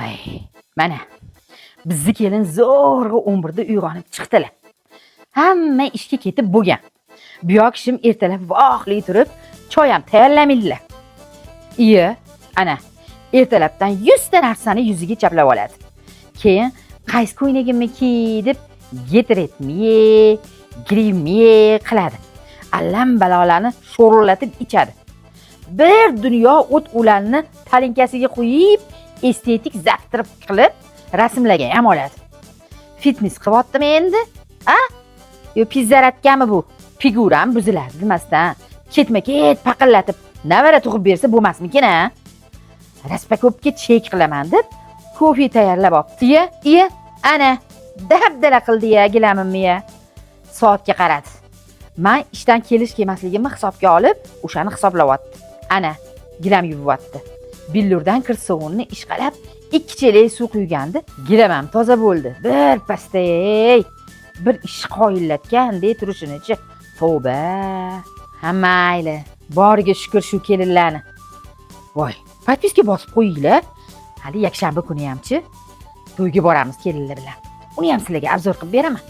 Voy, mana bizni kelin zo'rg'a 11 da uyg'onib chiqdilar. Hamma ishga ketib bo'lgan. Bu yoq kishim ertalab vohli turib, choy ham tayyorlamaydilar. Iya, ana ertalabdan 100 ta narsani yuziga chaplab oladi. Keyin qaysi ko'ynagimni kiy deb getiretmiye, grimmiye qiladi. Allam balolarni sho'rlatib ichadi. Bir dunyo o't ulanni talinkasiga qo'yib, estetik zaptirib qilib rasmlagan ham oladi. Fitness qilyaptimi endi? A? Yo pizzaratganmi bu? Figuram buziladi demasdan, ketma-ket paqillatib navara tug'ib bersa bo'lmasmikin, a? Raspakopga chek qilaman deb kofe tayyorlab olibdi-ya. Iya, ana dabdala qildi-ya, gilamimmi-ya. Soatga qaradi. Men ishdan kelish kelmasligimni hisobga olib, o'shani hisoblayapti. Ana, gilam yuvyapti. Billurdan kir sovunni ishqalab, 2 chelak suv quygandi. Gilamam toza bo'ldi. Bir pastay. Bir ish qoyillatgandek turishini-chi. Tavba. Hammayli. Boriga shukr shu kelinlarni. Voy, podpiska bosib qo'yinglar. Hali yakshanba kuni hamchi to'yga boramiz kelinlar bilan. Uni ham sizlarga obzor qilib beraman.